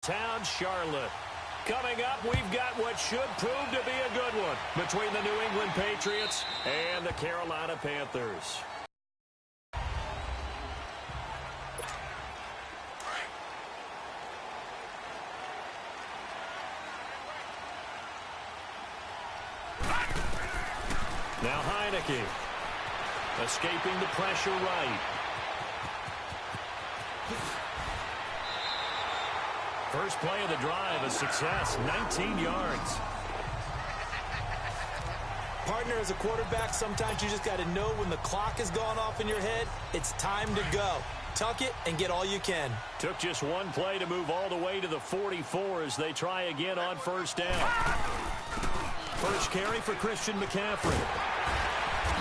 Town, Charlotte. Coming up, we've got what should prove to be a good one between the New England Patriots and the Carolina Panthers. Now Heineke escaping the pressure right. First play of the drive, a success, 19 yards. Partner, as a quarterback, sometimes you just got to know when the clock has gone off in your head, it's time to go. Tuck it and get all you can. Took just one play to move all the way to the 44 as they try again on first down. First carry for Christian McCaffrey.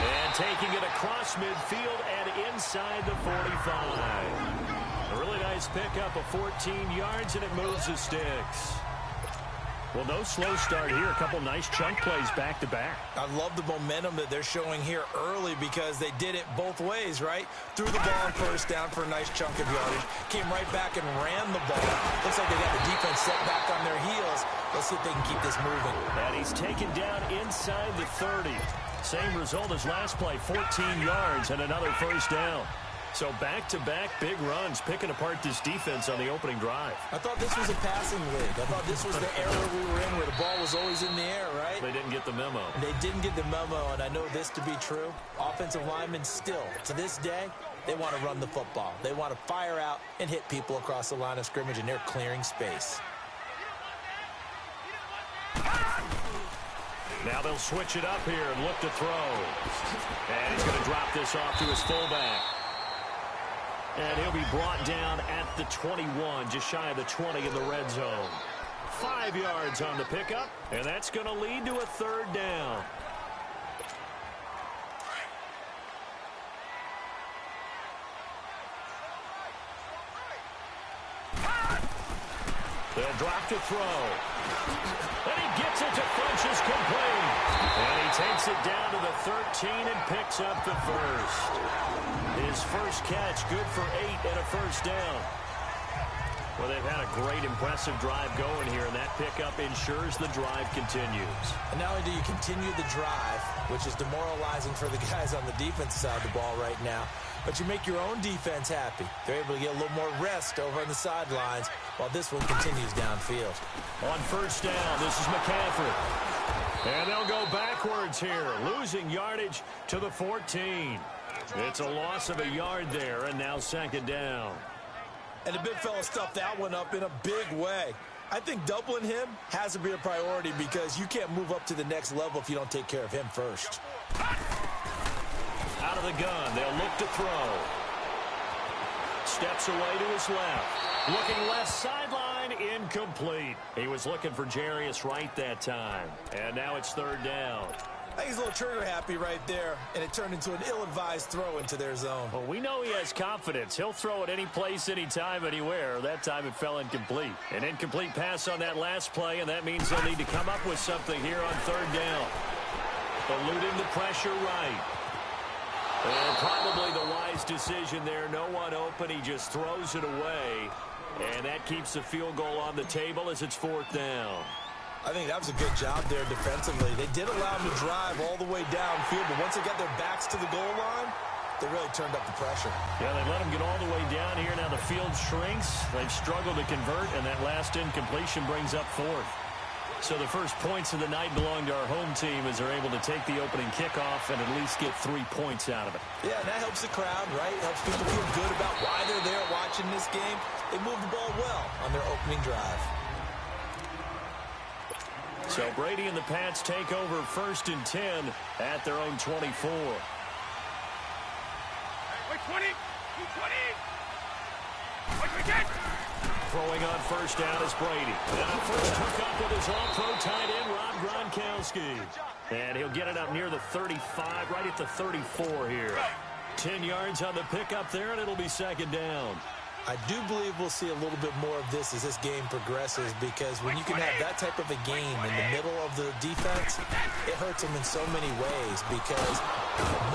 And taking it across midfield and inside the 45. A really nice pickup of 14 yards, and it moves the sticks. Well, no slow start here. A couple nice chunk plays back-to-back. I love the momentum that they're showing here early because they did it both ways, right? Threw the ball on first down for a nice chunk of yardage. Came right back and ran the ball. Looks like they got the defense set back on their heels. Let's see if they can keep this moving. And he's taken down inside the 30. Same result as last play, 14 yards and another first down. So back-to-back big runs, picking apart this defense on the opening drive. I thought this was a passing league. I thought this was the era we were in where the ball was always in the air, right? They didn't get the memo. They didn't get the memo, and I know this to be true. Offensive linemen still, to this day, they want to run the football. They want to fire out and hit people across the line of scrimmage, and they're clearing space. Now they'll switch it up here and look to throw. And he's going to drop this off to his fullback. And he'll be brought down at the 21, just shy of the 20 in the red zone. 5 yards on the pickup, and that's going to lead to a third down. They'll drop to throw. And he gets it to Funchess complete. And he takes it down to the 13 and picks up the first. His first catch, good for 8 and a first down. Well, they've had a great, impressive drive going here, and that pickup ensures the drive continues. And not only do you continue the drive, which is demoralizing for the guys on the defensive side of the ball right now, but you make your own defense happy. They're able to get a little more rest over on the sidelines while this one continues downfield. On first down, this is McCaffrey. And they'll go backwards here, losing yardage to the 14. It's a loss of a yard there, and now second down. And the big fella stuffed that one up in a big way. I think doubling him has to be a priority because you can't move up to the next level if you don't take care of him first. Out of the gun, they'll look to throw. Steps away to his left. Looking left sideline, incomplete. He was looking for Jarius Wright that time. And now it's third down. I think he's a little trigger happy right there, and it turned into an ill-advised throw into their zone. Well, we know he has confidence. He'll throw it any place, anytime, anywhere. That time it fell incomplete. An incomplete pass on that last play, and that means they'll need to come up with something here on third down. Eluding the pressure right. And probably the wise decision there. No one open. He just throws it away. And that keeps the field goal on the table as it's fourth down. I think that was a good job there defensively. They did allow them to drive all the way downfield, but once they got their backs to the goal line, they really turned up the pressure. Yeah, they let them get all the way down here. Now the field shrinks. They've struggled to convert, and that last incompletion brings up fourth. So the first points of the night belong to our home team as they're able to take the opening kickoff and at least get 3 points out of it. Yeah, and that helps the crowd, right? Helps people feel good about why they're there watching this game. They moved the ball well on their opening drive. So Brady and the Pats take over first and 10 at their own 24. Hey, wait, 20! 20! Wait, we get! Throwing on first down is Brady. And a first hook up with his all-pro tight end, Rob Gronkowski. And he'll get it up near the 35, right at the 34 here. 10 yards on the pickup there, and it'll be second down. I do believe we'll see a little bit more of this as this game progresses because when you can have that type of a game in the middle of the defense, it hurts them in so many ways because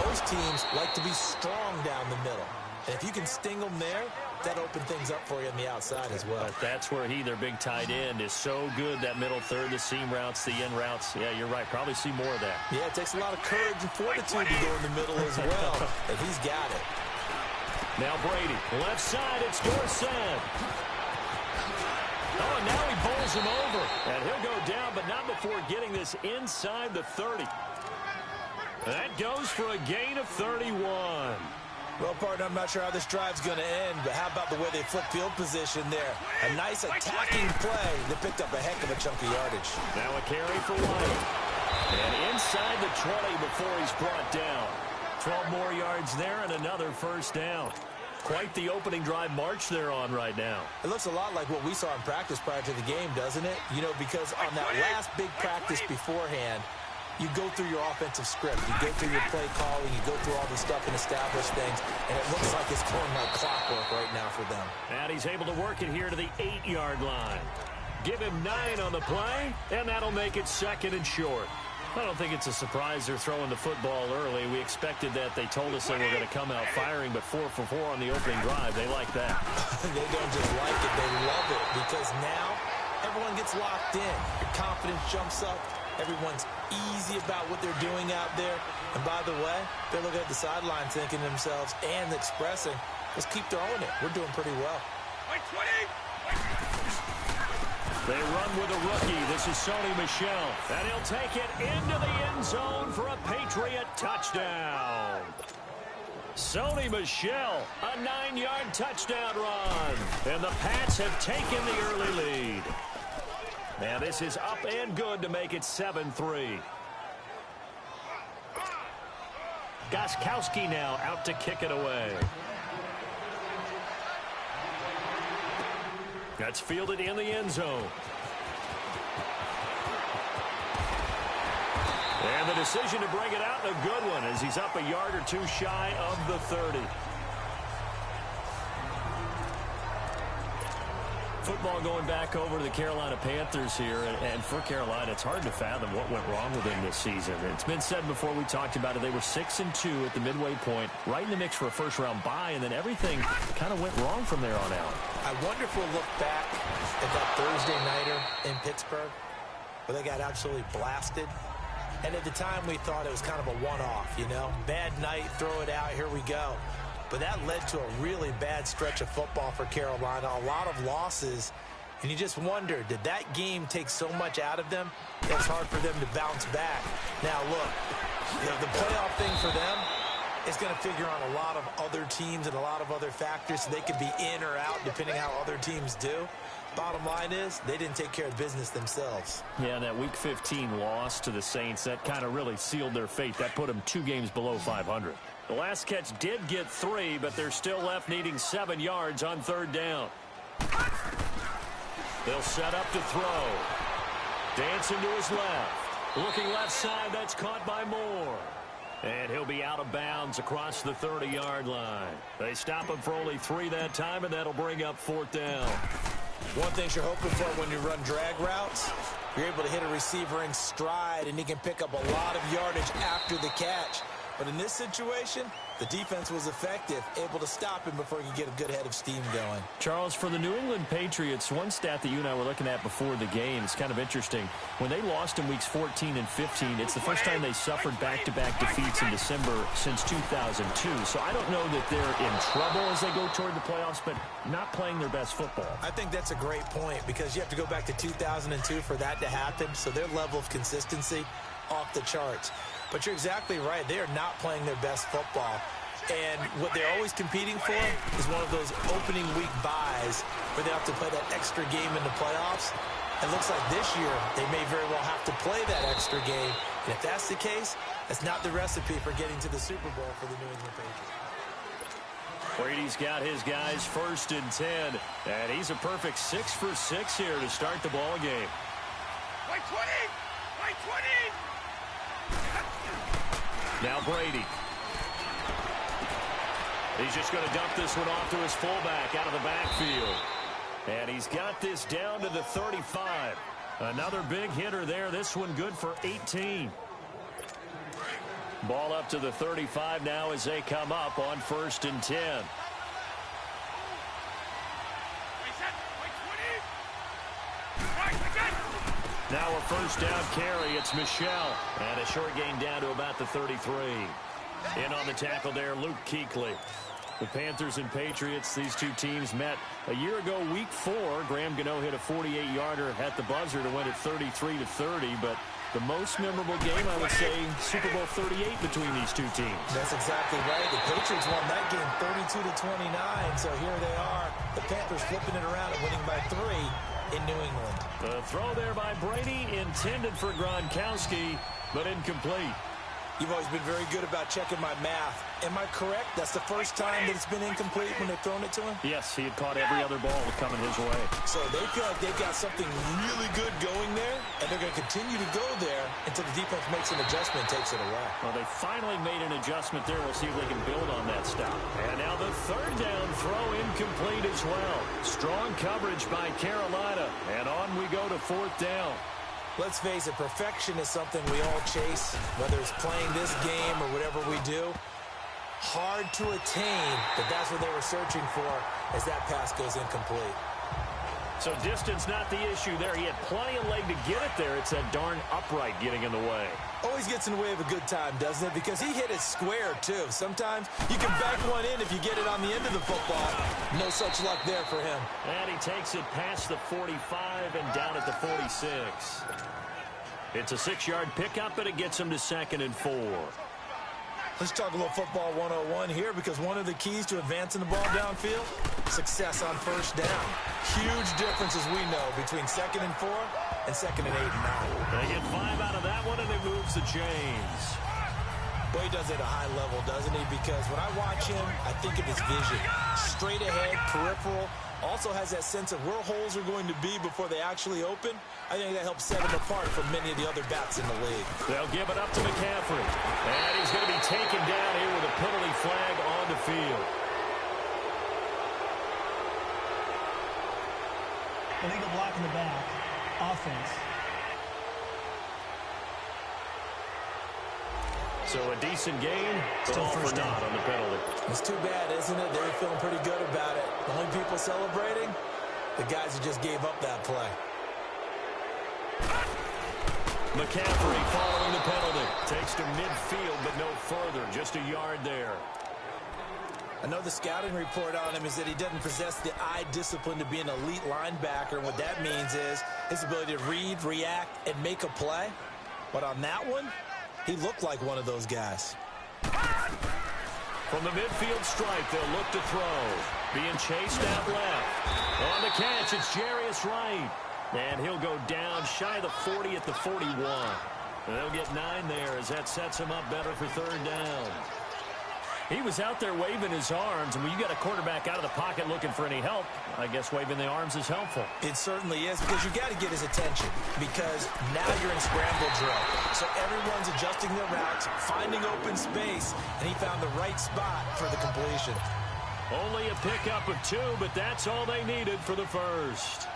most teams like to be strong down the middle. And if you can sting them there, that opened things up for you on the outside as well. But that's where their big tight end, is so good, that middle third, the seam routes, the in routes. Yeah, you're right. Probably see more of that. Yeah, it takes a lot of courage and fortitude to go in the middle as well, and he's got it. Now Brady, left side, it's Dorsett. Oh, and now he bowls him over. And he'll go down, but not before getting this inside the 30. That goes for a gain of 31. Well, partner, I'm not sure how this drive's going to end, but how about the way they flip field position there? A nice attacking play that picked up a heck of a chunk of yardage. Now a carry for White. And inside the 20 before he's brought down. 12 more yards there and another first down. Quite the opening drive march they're on right now. It looks a lot like what we saw in practice prior to the game, doesn't it? You know, because on that last big practice beforehand, you go through your offensive script. You go through your play calling. You go through all this stuff and establish things. And it looks like it's going like clockwork right now for them. And he's able to work it here to the 8-yard line. Give him 9 on the play, and that'll make it 2nd and short. I don't think it's a surprise they're throwing the football early. We expected that. They told us they were going to come out firing, but 4 for 4 on the opening drive. They like that. They don't just like it. They love it because now everyone gets locked in. Your confidence jumps up. Everyone's easy about what they're doing out there. And by the way, they're looking at the sideline thinking to themselves and expressing, let's keep throwing it. We're doing pretty well. They run with a rookie. This is Sony Michel. And he'll take it into the end zone for a Patriot touchdown. Sony Michel, a 9-yard touchdown run. And the Pats have taken the early lead. Now this is up and good to make it 7-3. Gostkowski now out to kick it away. That's fielded in the end zone. And the decision to bring it out, a good one, as he's up a yard or two shy of the 30. Football going back over to the Carolina Panthers here, and for Carolina, it's hard to fathom what went wrong with them this season. It's been said before, we talked about it, they were 6-2 at the midway point, right in the mix for a first-round bye, and then everything kind of went wrong from there on out. I wonder if we'll look back at that Thursday nighter in Pittsburgh, where they got absolutely blasted. And at the time, we thought it was kind of a one-off, you know? Bad night, throw it out, here we go. But that led to a really bad stretch of football for Carolina, a lot of losses. And you just wonder, did that game take so much out of them that it's hard for them to bounce back? Now, look, you know, the playoff thing for them is going to figure on a lot of other teams and a lot of other factors, so they could be in or out depending how other teams do. Bottom line is, they didn't take care of business themselves. Yeah, that Week 15 loss to the Saints, that kind of really sealed their fate. That put them 2 games below 500. The last catch did get 3, but they're still left needing 7 yards on 3rd down. They'll set up to throw. Dancing to his left. Looking left side, that's caught by Moore. And he'll be out of bounds across the 30-yard line. They stop him for only 3 that time, and that'll bring up 4th down. One thing you're hoping for when you run drag routes, you're able to hit a receiver in stride, and he can pick up a lot of yardage after the catch. But in this situation, the defense was effective, able to stop him before he could get a good head of steam going. Charles, for the New England Patriots, one stat that you and I were looking at before the game is kind of interesting. When they lost in weeks 14 and 15, it's the first time they suffered back-to-back defeats in December since 2002. So I don't know that they're in trouble as they go toward the playoffs, but not playing their best football. I think that's a great point because you have to go back to 2002 for that to happen. So their level of consistency off the charts. But you're exactly right. They are not playing their best football. And what they're always competing for is one of those opening week buys where they have to play that extra game in the playoffs. It looks like this year they may very well have to play that extra game. And if that's the case, that's not the recipe for getting to the Super Bowl for the New England Patriots. Brady's got his guys 1st and 10. And he's a perfect 6 for 6 here to start the ball game. White 20! White 20! Now Brady. He's just going to dump this one off to his fullback out of the backfield. And he's got this down to the 35. Another big hitter there. This one good for 18. Ball up to the 35 now as they come up on 1st and 10. Now a first down carry. It's Michelle. And a short gain down to about the 33. In on the tackle there, Luke Kuechly. The Panthers and Patriots, these two teams met a year ago, week 4. Graham Gano hit a 48-yarder at the buzzer to win it 33-30. But the most memorable game, I would say, Super Bowl 38 between these two teams. That's exactly right. The Patriots won that game 32-29. So here they are. The Panthers flipping it around and winning by 3 in New England. The throw there by Brady, intended for Gronkowski, but incomplete. You've always been very good about checking my math. Am I correct? That's the first time that it's been incomplete when they've thrown it to him? Yes, he had caught every other ball coming his way. So they feel like they've got something really good going there, and they're going to continue to go there until the defense makes an adjustment and takes it away. Well, they finally made an adjustment there. We'll see if they can build on that stop. And now the third down throw incomplete as well. Strong coverage by Carolina, and on we go to fourth down. Let's face it, perfection is something we all chase, whether it's playing this game or whatever we do. Hard to attain, but that's what they were searching for as that pass goes incomplete. So distance not the issue there. He had plenty of leg to get it there. It's that darn upright getting in the way. Always gets in the way of a good time, doesn't it? Because he hit it square, too. Sometimes you can bank one in if you get it on the end of the football. No such luck there for him. And he takes it past the 45 and down at the 46. It's a 6-yard pickup, and it gets him to 2nd and 4. Let's talk a little football 101 here, because one of the keys to advancing the ball downfield, success on first down. Huge difference, as we know, between 2nd and 4 and 2nd and 8 and 9. They get 5 out of that one, and it moves the chains. Well, he does it at a high level, doesn't he? Because when I watch him, I think of his vision. Straight ahead, peripheral. Also has that sense of where holes are going to be before they actually open. I think that helps set him apart from many of the other bats in the league. They'll give it up to McCaffrey. And he's going to be taken down here with a penalty flag on the field. Illegal block in the back. Offense. So a decent gain, but all for naught on the penalty. It's too bad, isn't it? They were feeling pretty good about it. The only people celebrating, the guys who just gave up that play. McCaffrey following the penalty. Takes to midfield, but no further. Just a yard there. I know the scouting report on him is that he doesn't possess the eye discipline to be an elite linebacker. And what that means is his ability to read, react, and make a play. But on that one, he looked like one of those guys. From the midfield stripe, they'll look to throw. Being chased out left. On the catch, it's Jarius Wright. And he'll go down shy of the 40 at the 41. And they'll get 9 there as that sets him up better for third down. He was out there waving his arms, and when you got a quarterback out of the pocket looking for any help, I guess waving the arms is helpful. It certainly is, because you got to get his attention, because now you're in scramble drill. So everyone's adjusting their routes, finding open space, and he found the right spot for the completion. Only a pickup of 2, but that's all they needed for the first.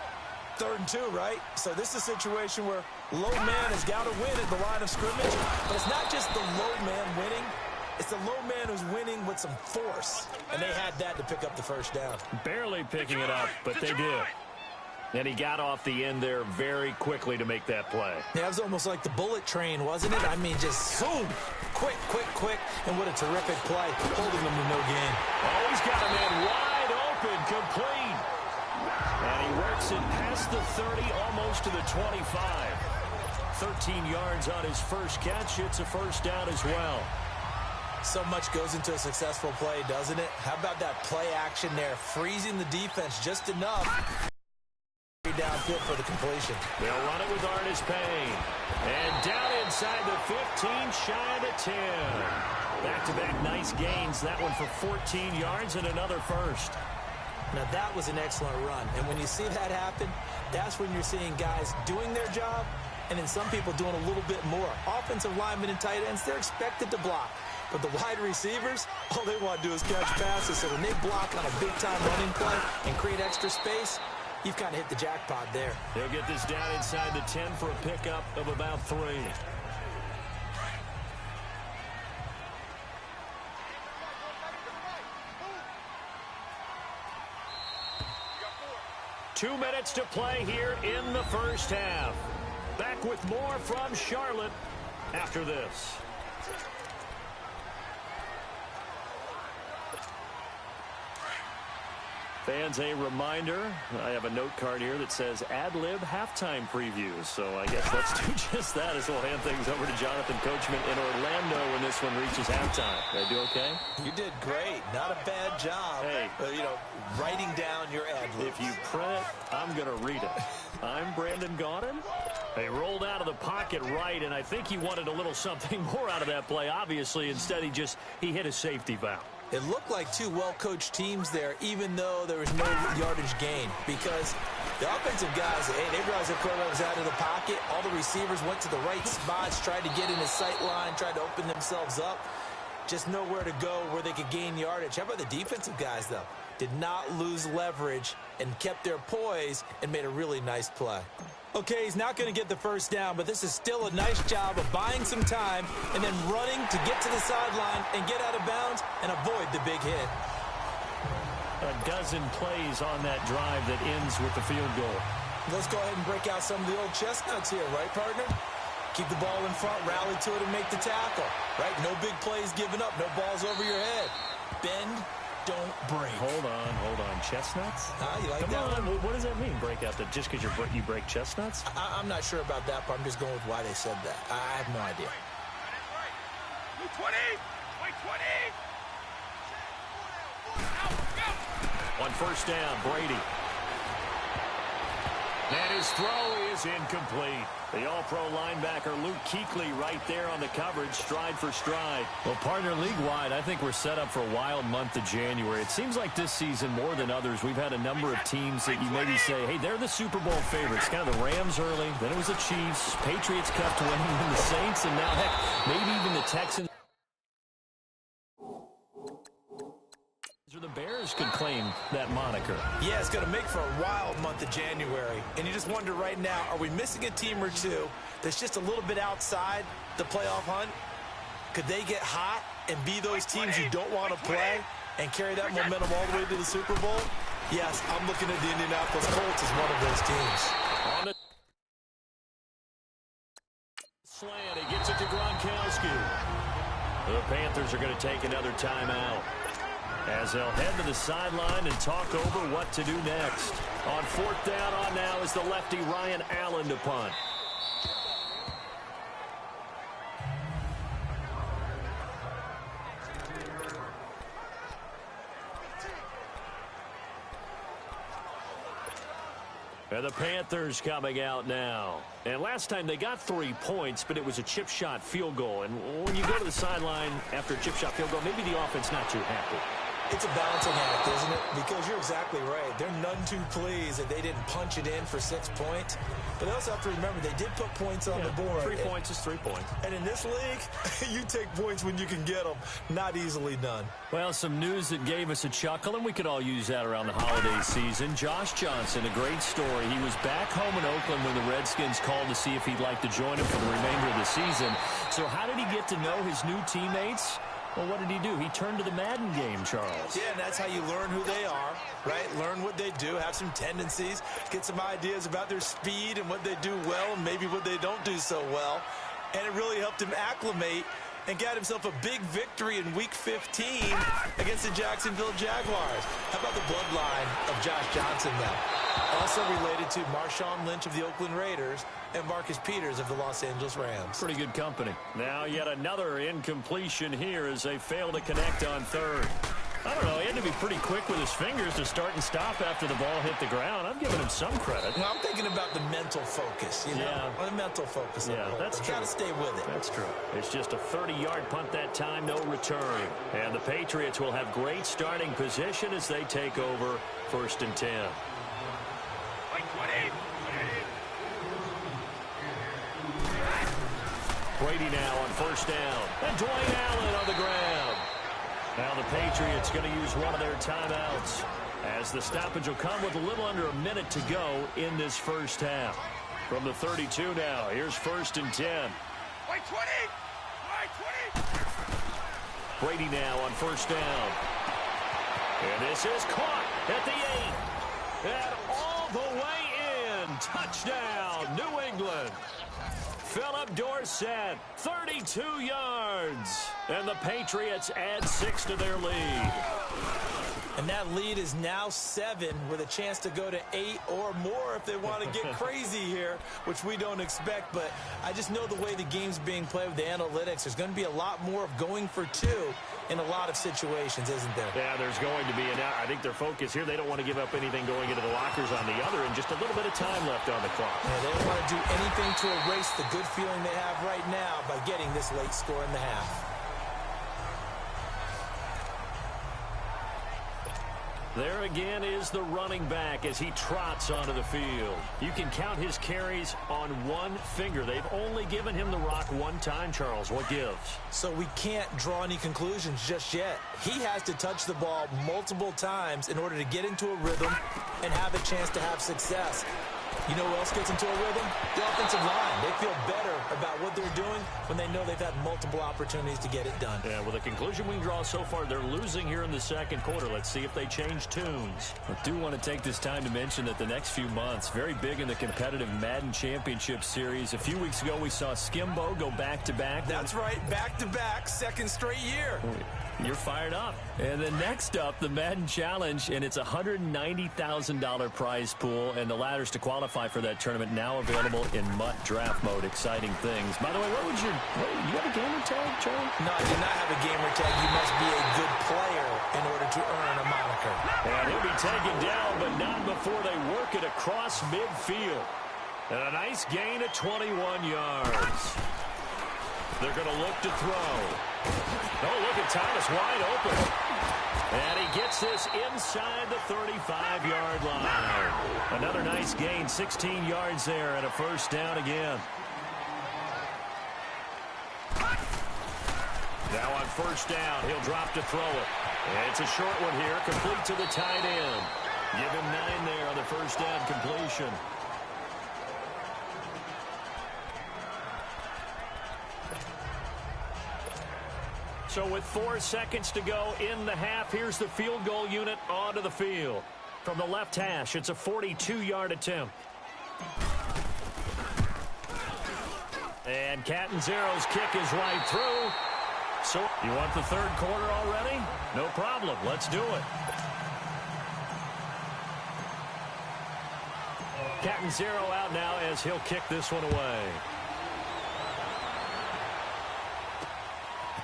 3rd and 2, right? So this is a situation where low man has got to win at the line of scrimmage, but it's not just the low man winning. It's the low man who's winning with some force, and they had that to pick up the first down. Barely picking it up, but they did. And he got off the end there very quickly to make that play. Yeah, it was almost like the bullet train, wasn't it? I mean, just zoom, quick, and what a terrific play, holding them to no gain. Oh, he's got a man wide open, complete. And he works it past the 30, almost to the 25. 13 yards on his first catch. It's a first down as well. So much goes into a successful play, doesn't it? How about that play action there, freezing the defense just enough downfield for the completion. They'll run it with Artis Payne. And down inside the 15, shy of the 10. Back-to-back nice gains. That one for 14 yards and another first. Now, that was an excellent run. And when you see that happen, that's when you're seeing guys doing their job and then some people doing a little bit more. Offensive linemen and tight ends, they're expected to block. But the wide receivers, all they want to do is catch passes. So when they block on a big-time running play and create extra space, you've kind of hit the jackpot there. They'll get this down inside the 10 for a pickup of about 3. Two minutes to play here in the first half. Back back with more from Charlotte after this. Fans, a reminder, I have a note card here that says ad-lib halftime previews. So I guess let's do just that as we'll hand things over to Jonathan Coachman in Orlando when this one reaches halftime. Did I do okay? You did great. Not a bad job. Hey. Writing down your ad-libs. If you print it, I'm going to read it. I'm Brandon Gaudin. They rolled out of the pocket right, and I think he wanted a little something more out of that play, obviously. Instead, he hit a safety valve. It looked like two well-coached teams there, even though there was no yardage gain, because the offensive guys, hey, they realized their quarterback was out of the pocket. All the receivers went to the right spots, tried to get in his sight line, tried to open themselves up. Just nowhere to go where they could gain yardage. How about the defensive guys, though? Did not lose leverage and kept their poise and made a really nice play. Okay, he's not going to get the first down, but this is still a nice job of buying some time and then running to get to the sideline and get out of bounds and avoid the big hit. A dozen plays on that drive that ends with the field goal. Let's go ahead and break out some of the old chestnuts here, right, partner? Keep the ball in front, rally to it, and make the tackle, right? No big plays given up, no balls over your head. Bend, don't break. Hold on. Chestnuts? You like Come that on. one? What does that mean, break out? Just because you break chestnuts? I'm not sure about that, but I'm just going with why they said that. I have no idea. 20! 20! On first down, Brady. And his throw is incomplete. The all-pro linebacker Luke Kuechly right there on the coverage, stride for stride. Well, partner, league-wide, I think we're set up for a wild month of January. It seems like this season, more than others, we've had a number of teams that you maybe say, hey, they're the Super Bowl favorites. Kind of the Rams early, then it was the Chiefs. Patriots kept winning, and the Saints, and now, heck, maybe even the Texans. Or the Bears could claim that moniker. Yeah, it's going to make for a wild month of January. And you just wonder right now, are we missing a team or two that's just a little bit outside the playoff hunt? Could they get hot and be those teams you don't want to play and carry that momentum all the way to the Super Bowl? Yes, I'm looking at the Indianapolis Colts as one of those teams. On the slant, he gets it to Gronkowski. The Panthers are going to take another timeout as they'll head to the sideline and talk over what to do next. On fourth down on now is the lefty Ryan Allen to punt. And the Panthers coming out now. And last time they got 3 points, but it was a chip shot field goal. And when you go to the sideline after a chip shot field goal, maybe the offense not too happy. It's a balancing act, isn't it? Because you're exactly right. They're none too pleased that they didn't punch it in for 6 points. But they also have to remember they did put points on the board. 3 points is 3 points. And in this league, you take points when you can get them. Not easily done. Well, some news that gave us a chuckle, and we could all use that around the holiday season. Josh Johnson, a great story. He was back home in Oakland when the Redskins called to see if he'd like to join him for the remainder of the season. So how did he get to know his new teammates? Well, what did he do? He turned to the Madden game, Charles. Yeah, and that's how you learn who they are, right? Learn what they do, have some tendencies, get some ideas about their speed and what they do well and maybe what they don't do so well. And it really helped him acclimate and got himself a big victory in Week 15 against the Jacksonville Jaguars. How about the bloodline of Josh Johnson now? Also related to Marshawn Lynch of the Oakland Raiders and Marcus Peters of the Los Angeles Rams. Pretty good company. Now yet another incompletion here as they fail to connect on third. I don't know, he had to be pretty quick with his fingers to start and stop after the ball hit the ground. I'm giving him some credit. Well, I'm thinking about the mental focus, you know? Yeah. The mental focus. Yeah, that's true. Got to stay with it. That's true. It's just a 30-yard punt that time, no return. And the Patriots will have great starting position as they take over 1st and 10. Brady now on first down. And Dwayne Allen on the ground. Now the Patriots going to use one of their timeouts as the stoppage will come with a little under a minute to go in this first half. From the 32 now, here's 1st and 10. Wait, 20! Wait, 20! Brady now on first down. And this is caught at the 8. And all the way in. Touchdown, New England. Philip Dorsett, 32 yards. And the Patriots add 6 to their lead. And that lead is now 7 with a chance to go to 8 or more if they want to get crazy here, which we don't expect. But I just know the way the game's being played with the analytics, there's going to be a lot more of going for 2 in a lot of situations, isn't there? Yeah, there's going to be. And I think their focus here, they don't want to give up anything going into the lockers on the other, and just a little bit of time left on the clock. Yeah, they don't want to do anything to erase the good feeling they have right now by getting this late score in the half. There again is the running back as he trots onto the field. You can count his carries on one finger. They've only given him the rock one time, Charles. What gives? So we can't draw any conclusions just yet. He has to touch the ball multiple times in order to get into a rhythm and have a chance to have success. You know who else gets into a rhythm? The offensive line. They feel better about what they're doing when they know they've had multiple opportunities to get it done. Yeah, well, the conclusion we can draw so far, they're losing here in the second quarter. Let's see if they change tunes. I do want to take this time to mention that the next few months, very big in the competitive Madden Championship Series. A few weeks ago, we saw Skimbo go back-to-back. That's right, back-to-back, second straight year. You're fired up. And then next up, the Madden Challenge, and it's a $190,000 prize pool, and the ladders to qualify for that tournament now available in MUT draft mode. Exciting things. By the way, you have a gamer tag, Charlie? No, I do not have a gamer tag. You must be a good player in order to earn a moniker. And he'll be taken down, but not before they work it across midfield. And a nice gain of 21 yards. They're going to look to throw. Oh, look at Thomas wide open. And he gets this inside the 35-yard line. Another nice gain, 16 yards there, and a first down again. Now on first down, he'll drop to throw it. And it's a short one here, complete to the tight end. Give him 9 there on the first down completion. So with 4 seconds to go in the half, here's the field goal unit onto the field. From the left hash, it's a 42-yard attempt. And Catanzaro's kick is right through. So you want the third quarter already? No problem. Let's do it. Catanzaro out now as he'll kick this one away.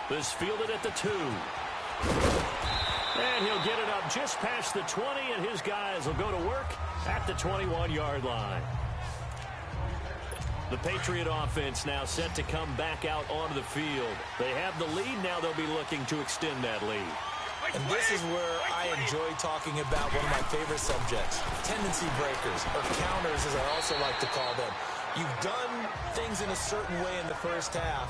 This fielded at the 2. And he'll get it up just past the 20, and his guys will go to work at the 21-yard line. The Patriot offense now set to come back out onto the field. They have the lead. Now they'll be looking to extend that lead. And this is where I enjoy talking about one of my favorite subjects, tendency breakers, or counters as I also like to call them. You've done things in a certain way in the first half,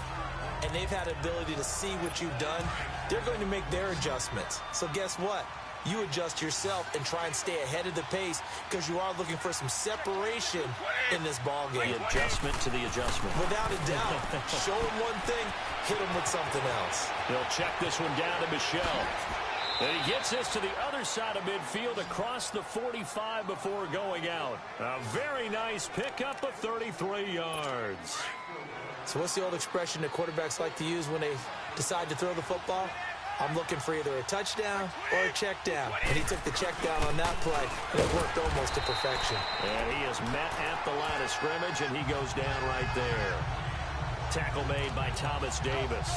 and they've had ability to see what you've done. They're going to make their adjustments. So guess what? You adjust yourself and try and stay ahead of the pace because you are looking for some separation in this ball game. The adjustment to the adjustment. Without a doubt. Show him one thing, hit him with something else. He'll check this one down to Michel. And he gets this to the other side of midfield across the 45 before going out. A very nice pickup of 33 yards. So what's the old expression that quarterbacks like to use when they decide to throw the football? I'm looking for either a touchdown or a check down. And he took the check down on that play, and it worked almost to perfection. And he is met at the line of scrimmage, and he goes down right there. Tackle made by Thomas Davis.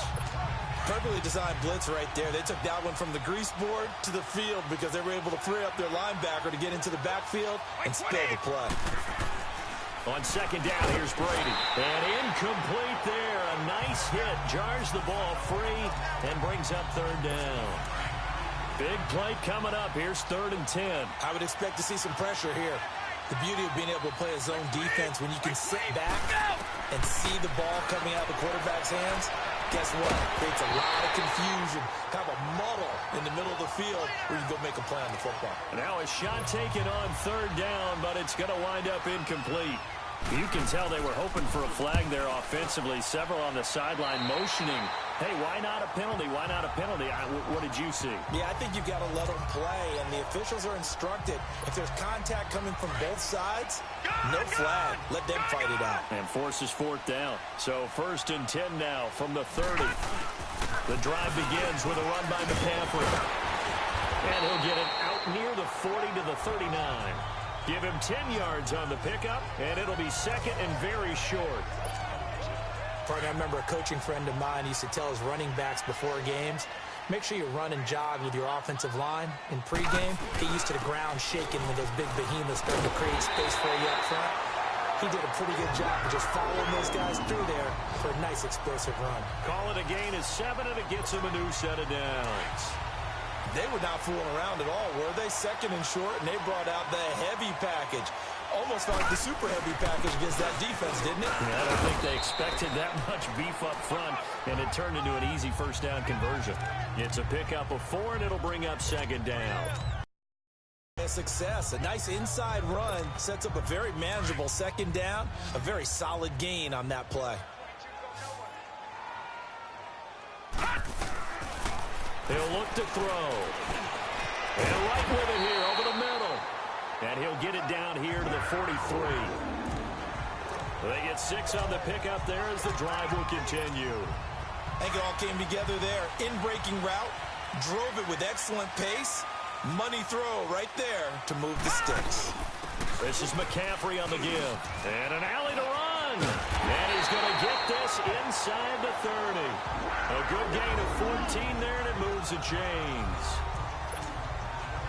Perfectly designed blitz right there. They took that one from the grease board to the field because they were able to free up their linebacker to get into the backfield and spill the play. On second down, here's Brady. And incomplete there. A nice hit. Jars the ball free and brings up third down. Big play coming up. Here's 3rd and 10. I would expect to see some pressure here. The beauty of being able to play a zone defense when you can sit back and see the ball coming out of the quarterback's hands, guess what? Creates a lot of confusion, kind of a muddle in the middle of the field where you can go make a play on the football. Now a shot taken on 3rd down, but it's going to wind up incomplete. You can tell they were hoping for a flag there offensively. Several on the sideline motioning Hey, why not a penalty? Why not a penalty? What did you see? Yeah, I think you've got to let them play, and the officials are instructed. If there's contact coming from both sides, no flag. Let them fight it out. And forces fourth down. So 1st and 10 now from the 30. The drive begins with a run by McCaffrey. And he'll get it out near the 40 to the 39. Give him 10 yards on the pickup, and it'll be second and very short. I remember a coaching friend of mine used to tell his running backs before games, make sure you run and jog with your offensive line in pregame. Get used to the ground shaking when those big behemoths start to create space for you up front. He did a pretty good job of just following those guys through there for a nice explosive run. Call it a gain of 7, and it gets him a new set of downs. They were not fooling around at all, were they? 2nd and short, and they brought out the heavy package. Almost like the super heavy package against that defense, didn't it? Yeah, I don't think they expected that much beef up front, and it turned into an easy first down conversion. It's a pickup of 4, and it'll bring up 2nd down. A success. A nice inside run sets up a very manageable 2nd down. A very solid gain on that play. He'll look to throw. And right with it here over the middle. And he'll get it down here to the 43. They get 6 on the pickup there as the drive will continue. I think it all came together there. In-breaking route. Drove it with excellent pace. Money throw right there to move the sticks. This is McCaffrey on the give. And an alley to run. And he's going to get this inside the 30. A good gain of 14 there, and it moves the chains.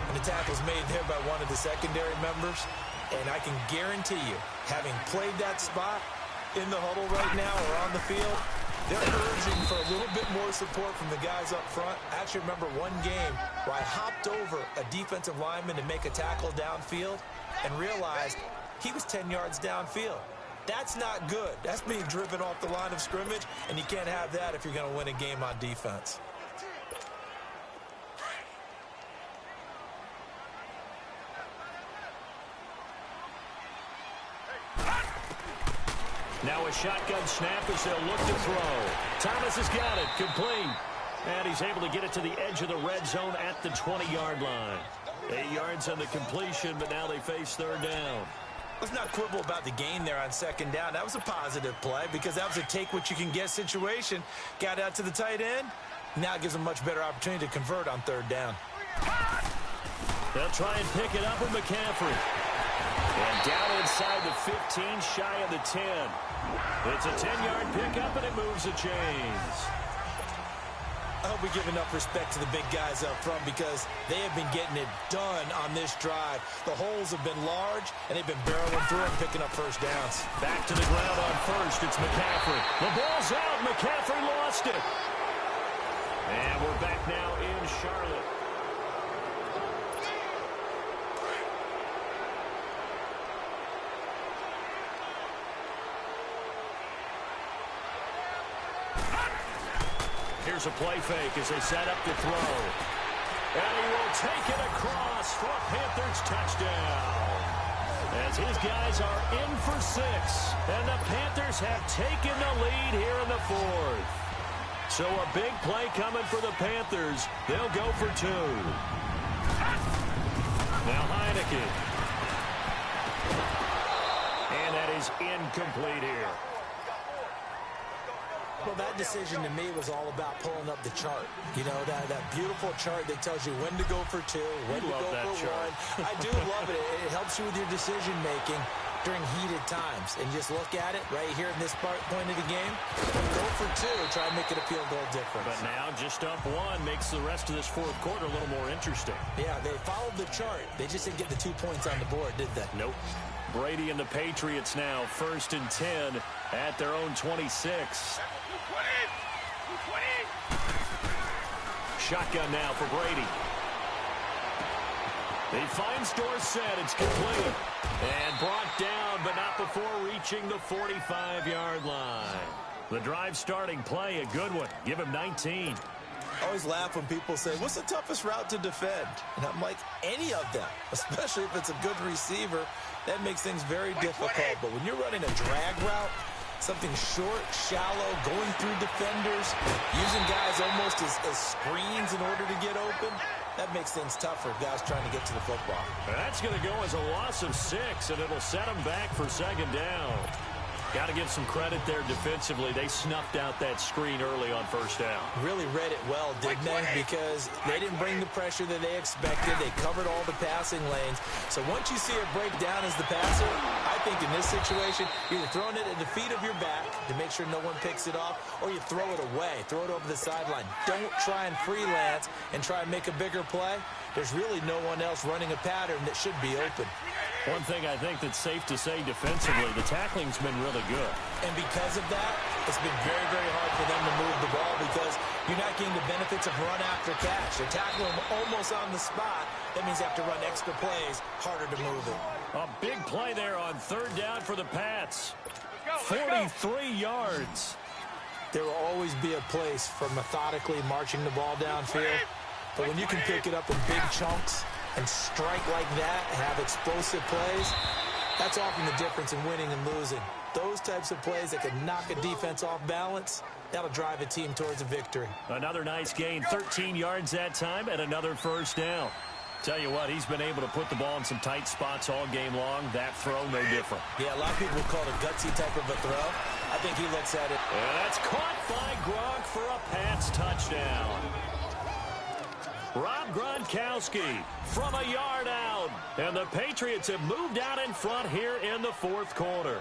And the tackle's made there by one of the secondary members. And I can guarantee you, having played that spot in the huddle right now or on the field, they're urging for a little bit more support from the guys up front. I actually remember one game where I hopped over a defensive lineman to make a tackle downfield and realized he was 10 yards downfield. That's not good. That's being driven off the line of scrimmage, and you can't have that if you're going to win a game on defense. Now a shotgun snap as they'll look to throw. Thomas has got it. Complete. And he's able to get it to the edge of the red zone at the 20-yard line. 8 yards on the completion, but now they face 3rd down. Let's not quibble about the gain there on 2nd down. That was a positive play because that was a take-what-you-can-get situation. Got out to the tight end. Now it gives them a much better opportunity to convert on 3rd down. They'll try and pick it up with McCaffrey. And down inside the 15, shy of the 10. It's a 10-yard pickup, and it moves the chains. I hope we give enough respect to the big guys up front because they have been getting it done on this drive. The holes have been large, and they've been barreling through and picking up first downs. Back to the ground on 1st. It's McCaffrey. The ball's out. McCaffrey lost it. And we're back now in Charlotte. Here's a play fake as they set up to throw. And he will take it across for a Panthers touchdown. As his guys are in for 6. And the Panthers have taken the lead here in the 4th. So a big play coming for the Panthers. They'll go for 2. Now Heineke. And that is incomplete here. Well, that decision to me was all about pulling up the chart. You know, that beautiful chart that tells you when to go for 2, when to go for 1. I do love it. It helps you with your decision-making during heated times. And just look at it right here in this point of the game. Go for 2. Try and make it a field goal difference. But now just up 1 makes the rest of this 4th quarter a little more interesting. Yeah, they followed the chart. They just didn't get the 2 points on the board, did they? Nope. Brady and the Patriots now 1st and 10 at their own 26. Shotgun now for Brady. He finds Dorsett. It's complete. And brought down, but not before reaching the 45-yard line. The drive starting play, a good one. Give him 19. I always laugh when people say, what's the toughest route to defend? And I'm like, any of them, especially if it's a good receiver. That makes things very difficult. But when you're running a drag route, Something short, shallow, going through defenders, using guys almost as screens in order to get open. That makes things tough for guys trying to get to the football. That's going to go as a loss of 6, and it'll set them back for second down. Got to give some credit there defensively. They snuffed out that screen early on first down. Really read it well, didn't they? Because they didn't bring the pressure that they expected. They covered all the passing lanes. So once you see it break down as the passer, I think in this situation, you're either throwing it at the feet of your back to make sure no one picks it off, or you throw it away. Throw it over the sideline. Don't try and freelance and try and make a bigger play. There's really no one else running a pattern that should be open. One thing I think that's safe to say defensively, the tackling's been really good. And because of that, it's been very, very hard for them to move the ball because you're not getting the benefits of run after catch. They're tackling them almost on the spot. That means they have to run extra plays, harder to move it. A big play there on third down for the Pats. 43 yards. There will always be a place for methodically marching the ball downfield. But when you can pick it up in big chunks and strike like that, have explosive plays, that's often the difference in winning and losing. Those types of plays that can knock a defense off balance, that'll drive a team towards a victory. Another nice gain, 13 yards that time, and another first down. Tell you what, he's been able to put the ball in some tight spots all game long. That throw, no different. Yeah, a lot of people call it a gutsy type of a throw. I think he looks at it. And that's caught by Gronk for a Pats touchdown. Rob Gronkowski from a yard out. And the Patriots have moved out in front here in the fourth quarter.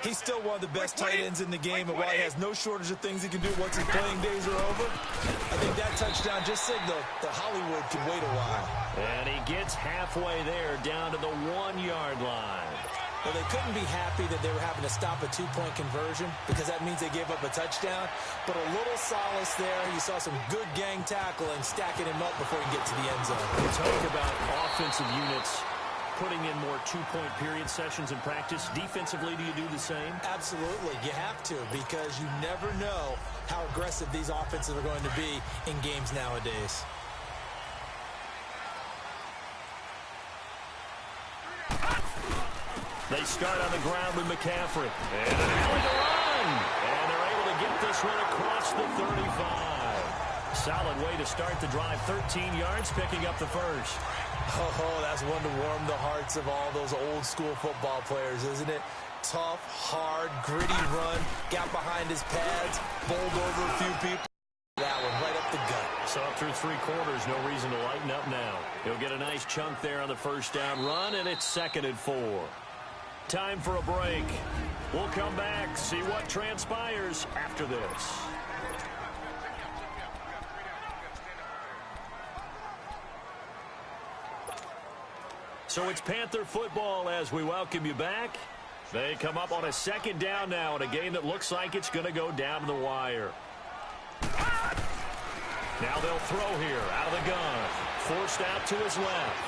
He's still one of the best tight ends in the game, and while he has no shortage of things he can do once his playing days are over, I think that touchdown just signaled that Hollywood can wait a while. And he gets halfway there down to the 1-yard line. Well, they couldn't be happy that they were having to stop a two-point conversion because that means they gave up a touchdown. But a little solace there. You saw some good gang tackling, stacking him up before he gets to the end zone. We talk about offensive units putting in more two-point period sessions in practice. Defensively, do you do the same? Absolutely. You have to because you never know how aggressive these offenses are going to be in games nowadays. They start on the ground with McCaffrey. And an alley to run. And they're able to get this one across the 35. Solid way to start the drive. 13 yards, picking up the first. Oh, that's one to warm the hearts of all those old-school football players, isn't it? Tough, hard, gritty run. Got behind his pads, bowled over a few people. That one right up the gut. So up through 3 quarters, no reason to lighten up now. He'll get a nice chunk there on the first down run, and it's 2nd and 4. Time for a break. We'll come back, see what transpires after this. So it's Panther football as we welcome you back. They come up on a 2nd down now in a game that looks like it's going to go down to the wire. Now they'll throw here out of the gun. Forced out to his left.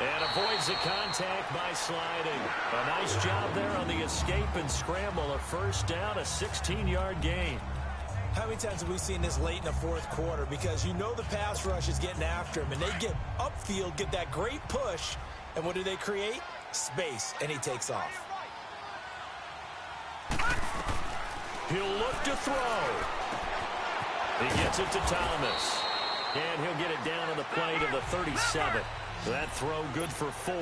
And avoids the contact by sliding. A nice job there on the escape and scramble. A first down, a 16-yard gain. How many times have we seen this late in the fourth quarter? Because you know the pass rush is getting after him, and they get upfield, get that great push, and what do they create? Space, and he takes off. He'll look to throw. He gets it to Thomas. And he'll get it down on the play to the 37. That throw good for 4.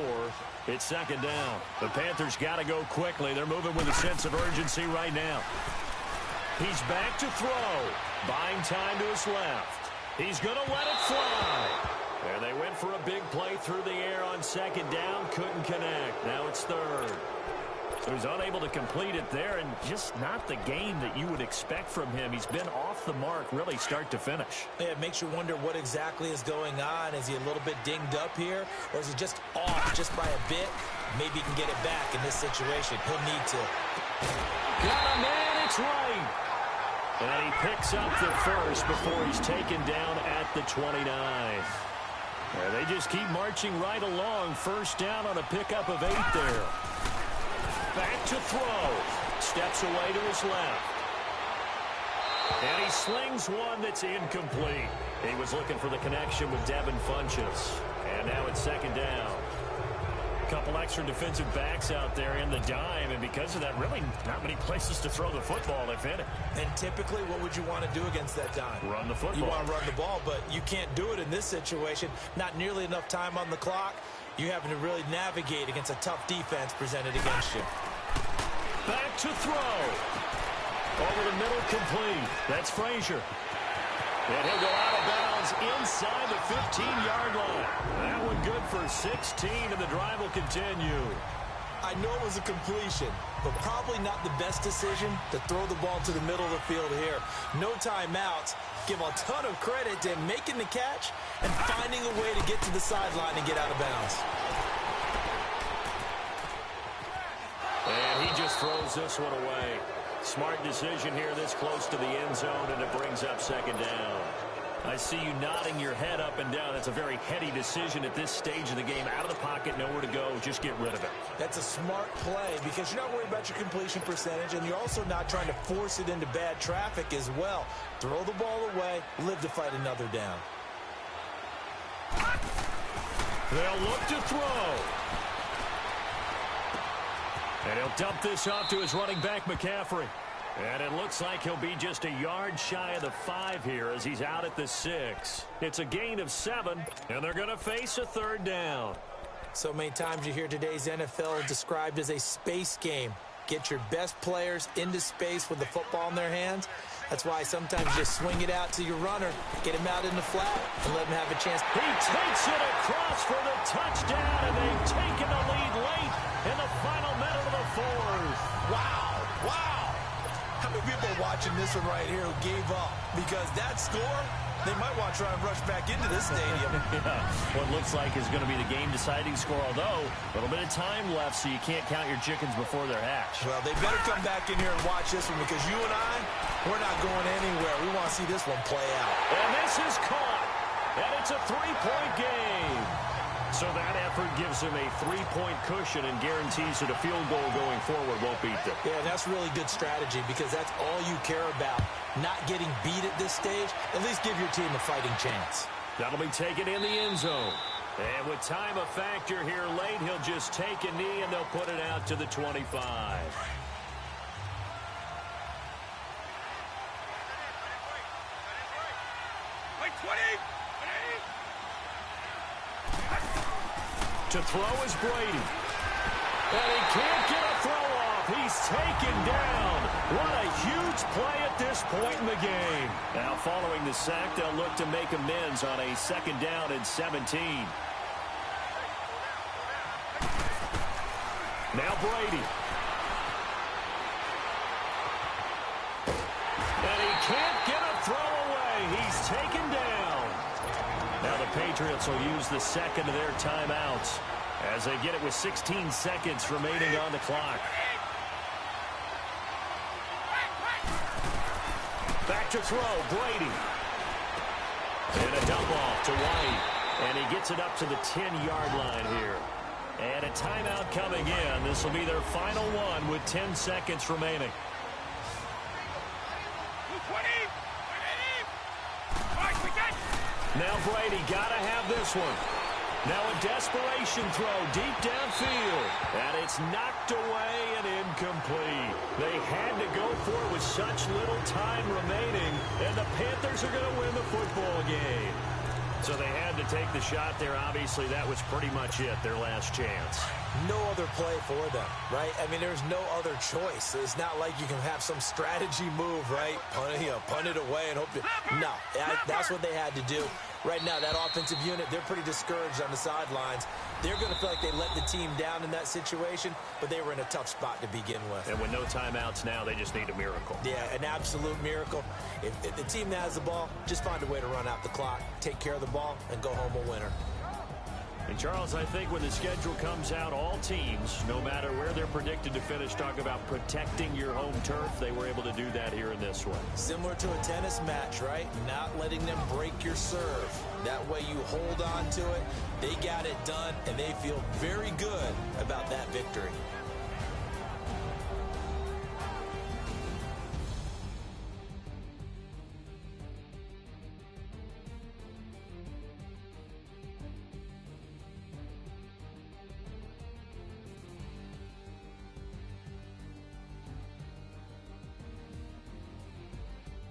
It's 2nd down. The Panthers got to go quickly. They're moving with a sense of urgency right now. He's back to throw. Buying time to his left. He's going to let it fly. And they went for a big play through the air on 2nd down. Couldn't connect. Now it's 3rd. So he's unable to complete it there, and just not the game that you would expect from him. He's been off the mark really start to finish. Yeah, it makes you wonder what exactly is going on. Is he a little bit dinged up here, or is he just off just by a bit? Maybe he can get it back in this situation. He'll need to. Got him, man. It's right. And he picks up the first before he's taken down at the 29. And they just keep marching right along. First down on a pickup of 8 there. Back to throw. Steps away to his left. And he slings one that's incomplete. He was looking for the connection with Devin Funchess. And now it's 2nd down. Couple extra defensive backs out there in the dime, and because of that, really not many places to throw the football, if any. And typically, what would you want to do against that dime? Run the football. You want to run the ball, but you can't do it in this situation. Not nearly enough time on the clock. You having to really navigate against a tough defense presented against you. Back to throw. Over the middle, complete. That's Frazier. And he'll go out of bounds inside the 15-yard line. That one good for 16, and the drive will continue. I know it was a completion, but probably not the best decision to throw the ball to the middle of the field here. No timeouts. Give a ton of credit to him making the catch and finding a way to get to the sideline and get out of bounds. And he just throws this one away. Smart decision here this close to the end zone, and it brings up second down. I see you nodding your head up and down. That's a very heady decision at this stage of the game. Out of the pocket, nowhere to go. Just get rid of it. That's a smart play because you're not worried about your completion percentage, and you're also not trying to force it into bad traffic as well. Throw the ball away, live to fight another down. They'll look to throw. And he'll dump this off to his running back, McCaffrey. And it looks like he'll be just a yard shy of the 5 here as he's out at the 6. It's a gain of 7, and they're going to face a third down. So many times you hear today's NFL described as a space game. Get your best players into space with the football in their hands. That's why sometimes you just swing it out to your runner, get him out in the flat, and let him have a chance. He takes it across for the touchdown, and they've taken the lead late in the final minute of the 4th. Wow, wow. How many people are watching this one right here who gave up? Because that score, they might want to try and rush back into this stadium. Yeah, what looks like is going to be the game-deciding score, although a little bit of time left, so you can't count your chickens before they're hatched. Well, they better come back in here and watch this one because you and I, we're not going anywhere. We want to see this one play out. And this is caught, and it's a 3-point game. So that effort gives him a 3-point cushion and guarantees that a field goal going forward won't beat them. Yeah, and that's really good strategy because that's all you care about. Not getting beat at this stage, at least give your team a fighting chance. That'll be taken in the end zone. And with time a factor here late, he'll just take a knee and they'll put it out to the 25. Like 20. To throw is Brady. And he can't get a throw off. He's taken down. What a huge play at this point in the game. Now following the sack, they'll look to make amends on a 2nd down and 17. Now Brady. And he can't get a throw away. He's taken down. Now the Patriots will use the second of their timeouts as they get it with 16 seconds remaining on the clock. Back to throw, Brady. And a dump off to White. And he gets it up to the 10-yard line here. And a timeout coming in. This will be their final one with 10 seconds remaining. 20. Now Brady got to have this one. Now a desperation throw deep downfield. And it's knocked away and incomplete. They had to go for it with such little time remaining. And the Panthers are going to win the football game. So they had to take the shot there. Obviously, that was pretty much it, their last chance. No other play for them, right? I mean, there's no other choice. It's not like you can have some strategy move, right? Punt it away and hope to... No, that's what they had to do. Right now, that offensive unit, they're pretty discouraged on the sidelines. They're going to feel like they let the team down in that situation, but they were in a tough spot to begin with. And with no timeouts now, they just need a miracle. Yeah, an absolute miracle. If the team that has the ball, just find a way to run out the clock, take care of the ball, and go home a winner. And, Charles, I think when the schedule comes out, all teams, no matter where they're predicted to finish, talk about protecting your home turf. They were able to do that here in this one. Similar to a tennis match, right? Not letting them break your serve. That way you hold on to it. They got it done, and they feel very good about that victory.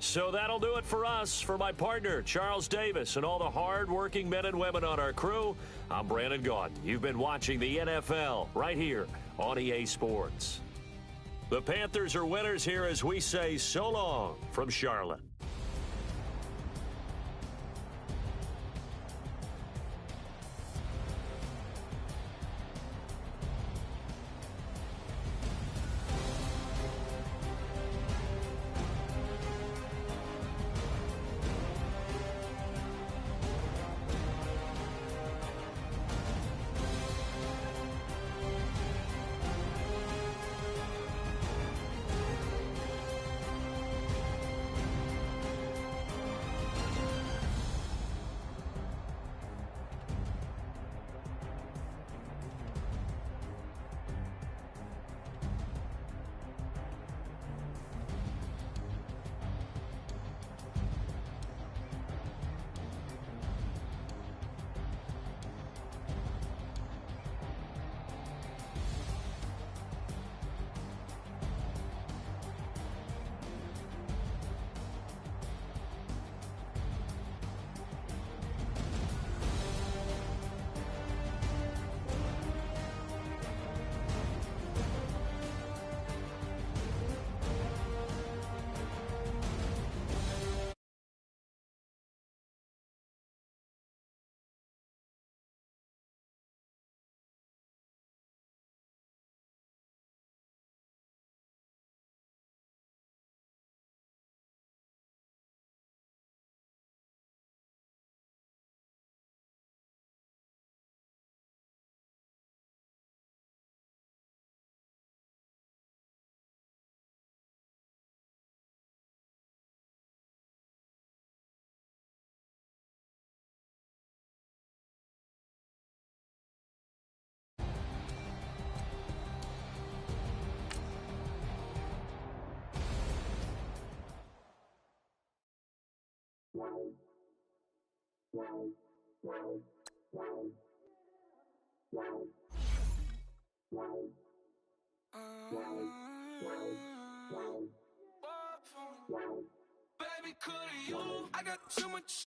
So that'll do it for us. For my partner, Charles Davis, and all the hard-working men and women on our crew, I'm Brandon Gaudin. You've been watching the NFL right here on EA Sports. The Panthers are winners here as we say so long from Charlotte. Baby, could you? I got too much